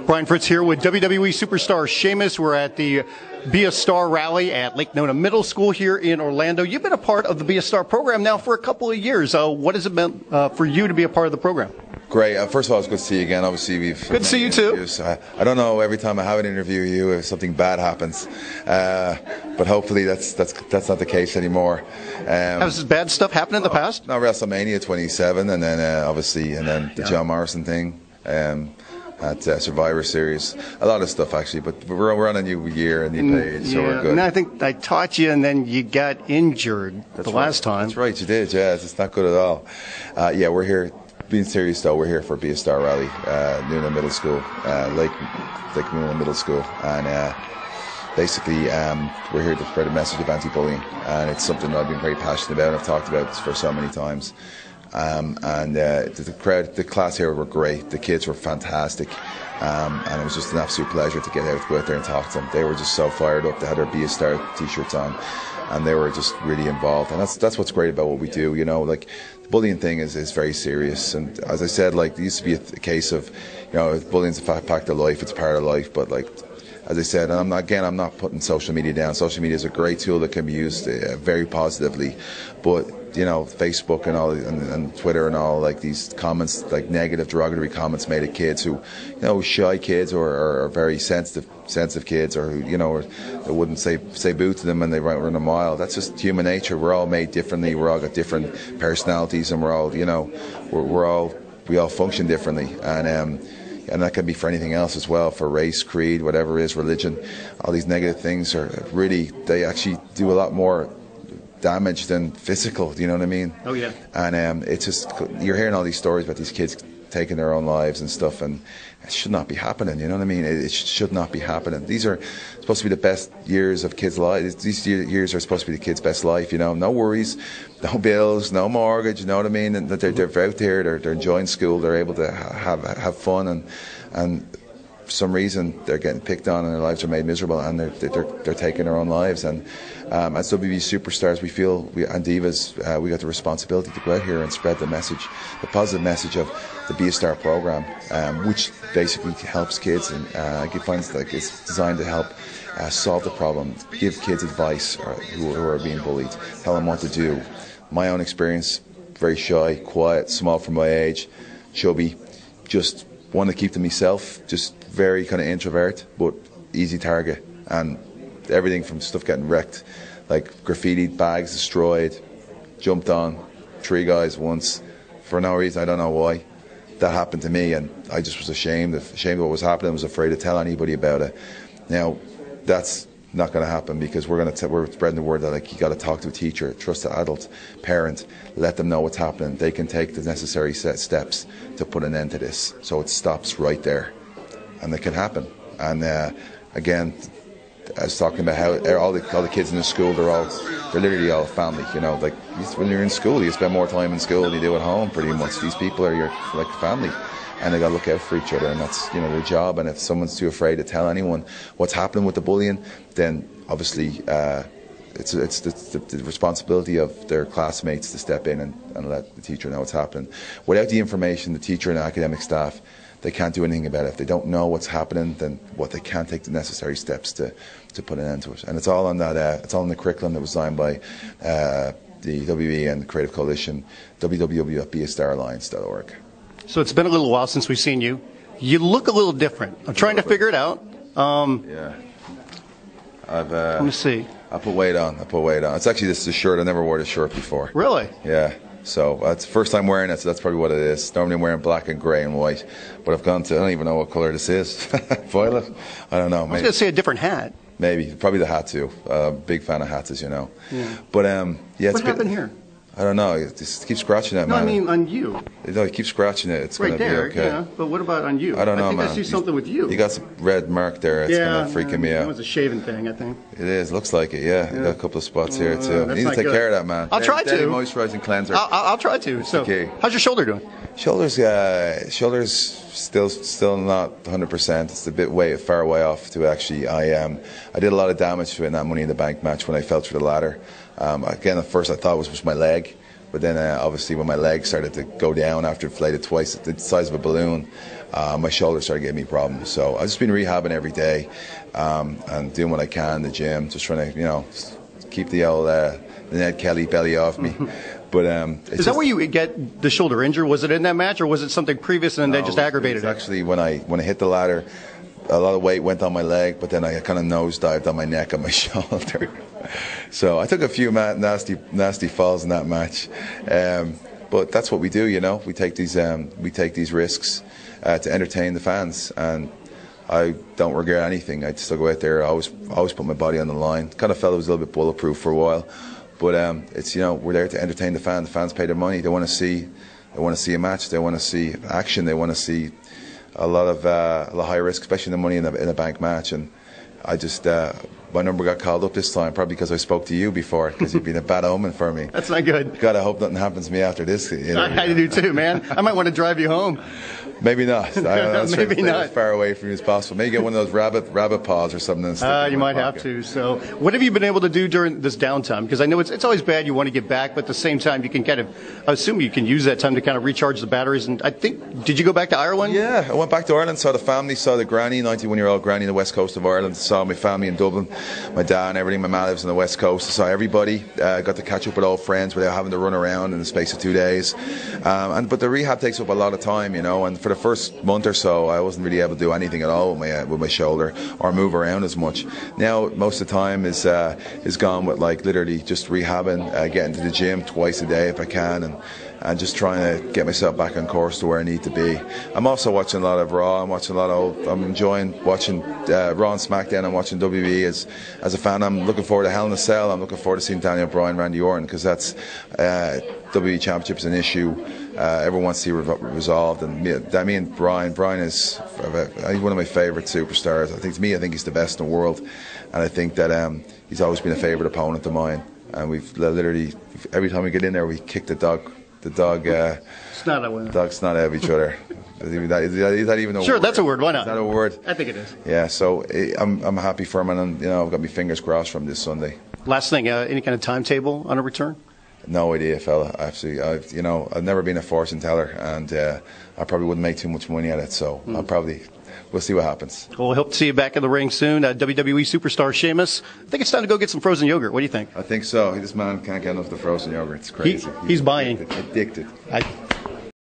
Brian Fritz here with WWE superstar Sheamus. We're at the Be a Star rally at Lake Nona Middle School here in Orlando. You've been a part of the Be a Star program now for a couple of years. What has it meant for you to be a part of the program? Great. First of all, it's good to see you again. Obviously, we've good to see you too. I don't know every time I have an interview with you if something bad happens, but hopefully that's not the case anymore. Has bad stuff happened in the past? No, WrestleMania 27, and then obviously, and then the John Morrison thing. At Survivor Series, a lot of stuff actually, but we're on a new year and new page, so we're good. And I think I taught you, and then you got injured last time. That's right, you did. Yeah, it's not good at all. Yeah, we're here. Being serious though, we're here for Be a Star rally, Nona Middle School, Lake Nona Middle School, and basically we're here to spread a message of anti-bullying, and it's something I've been very passionate about. I've talked about this for so many times. The class here were great. The kids were fantastic, and it was just an absolute pleasure to go out there and talk to them. They were just so fired up. They had their Be a Star t-shirts on, and they were just really involved. And that's what's great about what we do. You know, like the bullying thing is very serious. And as I said, like it used to be a case of, you know, bullying's a fact of life. It's part of life. But like, as I said, I'm not putting social media down. Social media is a great tool that can be used very positively, but you know, Facebook and all, and Twitter and all, like these comments, like negative, derogatory comments made at kids who, you know, shy kids or very sensitive kids, or who, you know, or they wouldn't say boo to them when they run a mile. That's just human nature. We're all made differently. We're all got different personalities, and we're all, you know, we all function differently, and that can be for anything else as well, for race, creed, whatever it is, religion. All these negative things are really, they actually do a lot more damage than physical. Do you know what I mean? Oh yeah. And it's just, you're hearing all these stories about these kids taking their own lives and stuff, and it should not be happening. You know what I mean? It should not be happening. These are supposed to be the best years of kids' lives. These years are supposed to be the kids' best life. You know, no worries, no bills, no mortgage. You know what I mean? And they're out there. They're enjoying school. They're able to have fun, and for some reason they're getting picked on and their lives are made miserable, and they're taking their own lives. And as WWE superstars, we feel, and divas, we got the responsibility to go out here and spread the message, the positive message of the Be a Star program, which basically helps kids, and it finds like it's designed to help solve the problem, give kids advice who are being bullied, tell them what to do. My own experience: very shy, quiet, small for my age, chubby, just want to keep to myself, just very kind of introvert, but easy target, and everything from stuff getting wrecked, like graffiti, bags destroyed, jumped on, 3 guys once, for no reason, I don't know why. That happened to me, and I just was ashamed of what was happening. I was afraid to tell anybody about it. Now, that's not going to happen, because we're spreading the word that, like, you got to talk to a teacher, trust an adult, parent, let them know what's happening. They can take the necessary steps to put an end to this, so it stops right there, and it can happen. And again, I was talking about how all the kids in the school, they're literally all family. You know, like when you're in school, you spend more time in school than you do at home, pretty much. These people are your like family, and they got to look out for each other, and that's, you know, their job. And if someone's too afraid to tell anyone what's happening with the bullying, then obviously it's the responsibility of their classmates to step in and let the teacher know what's happening. Without the information, the teacher and the academic staff, they can't do anything about it. If they don't know what's happening, then they can't take the necessary steps to put an end to it. And it's all on that. It's all in the curriculum that was designed by the WWE and the Creative Coalition, www.beastaralliance.org. So it's been a little while since we've seen you. You look a little different. I'm trying to figure it out. Yeah. Let me see. I put weight on. It's actually, this is a shirt. I never wore this shirt before. Really? Yeah. So it's the first time wearing it, so that's probably what it is. Normally I'm wearing black and grey and white, but I've gone to, I don't even know what colour this is. Violet? I don't know. I was going to say a different hat. Maybe. Probably the hat too. Big fan of hats, as you know. Yeah. But yeah. What happened here? I don't know. Just keep scratching it, man. No, I mean on you. No, you keep scratching it. It's right going to be there, okay. Yeah. But what about on you? I don't know, man. man. I see something with you. You got some red mark there. It's kind of freaking me out. It was a shaving thing, I think. It is. Looks like it, yeah. You got a couple of spots here, too. You need to take care of that, man. I'll try to. Daily moisturizing cleanser. I'll try to. So, how's your shoulder doing? Shoulders still not 100%. It's a bit far away off to actually. I did a lot of damage to it in that Money in the Bank match when I fell through the ladder. Again, at first I thought it was my leg, But then obviously when my legs started to go down after inflated twice the size of a balloon, my shoulder started giving me problems. So I've just been rehabbing every day and doing what I can in the gym, just trying to, keep the old Ned Kelly belly off me. But is that where you get the shoulder injury? Was it in that match, or was it something previous and then they just aggravated it? Actually, when I hit the ladder, a lot of weight went on my leg, but then I kind of nosedived on my neck and my shoulder. So I took a few nasty falls in that match. But that's what we do, We take these risks to entertain the fans, and I don't regret anything. I still go out there. I always put my body on the line. Kind of felt it was a little bit bulletproof for a while, but it's we're there to entertain the fans. The fans pay their money. They want to see a match. They want to see action. They want to see a lot of high risk, especially the money in a bank match. And I just my number got called up this time, probably because I spoke to you before, because you've been a bad omen for me. That's not good. God, I hope nothing happens to me after this. I do too, man. I might want to drive you home. Maybe not. Maybe not. As far away from you as possible. Maybe get one of those rabbit paws or something. You might have to. So, what have you been able to do during this downtime? Because I know it's always bad. You want to get back, but at the same time, you can kind of, I assume you can use that time to kind of recharge the batteries. And I think, did you go back to Ireland? Yeah, I went back to Ireland, saw the family, saw the granny, 91-year-old granny on the west coast of Ireland, saw my family in Dublin, my dad and everything. My mum lives on the west coast. I saw everybody. Got to catch up with old friends without having to run around in the space of 2 days. But the rehab takes up a lot of time, and for the first month or so, I wasn't really able to do anything at all with my shoulder or move around as much. Now most of the time is gone with literally just rehabbing, getting to the gym twice a day if I can, and just trying to get myself back on course to where I need to be. I'm also watching a lot of Raw. I'm enjoying watching Raw and SmackDown. I'm watching WWE as a fan. I'm looking forward to Hell in a Cell. I'm looking forward to seeing Daniel Bryan, Randy Orton, because that's WWE Championship is an issue everyone wants to see resolved. And me and Brian is one of my favourite superstars. I think he's the best in the world, and I think that he's always been a favourite opponent of mine. And we've literally, every time we get in there, we kick the dog snot at each other. Is that even a word? Sure, that's a word. Why not? Is that a word? I think it is. Yeah, so I'm happy for him, and I've got my fingers crossed from this Sunday. Last thing, any kind of timetable on a return? No idea, fella. Actually, I've never been a fortune teller, and I probably wouldn't make too much money at it. So we'll see what happens. Well, we hope to see you back in the ring soon. WWE superstar Sheamus. I think it's time to go get some frozen yogurt. What do you think? I think so. This man can't get enough of the frozen yogurt. It's crazy. He's buying. Addicted.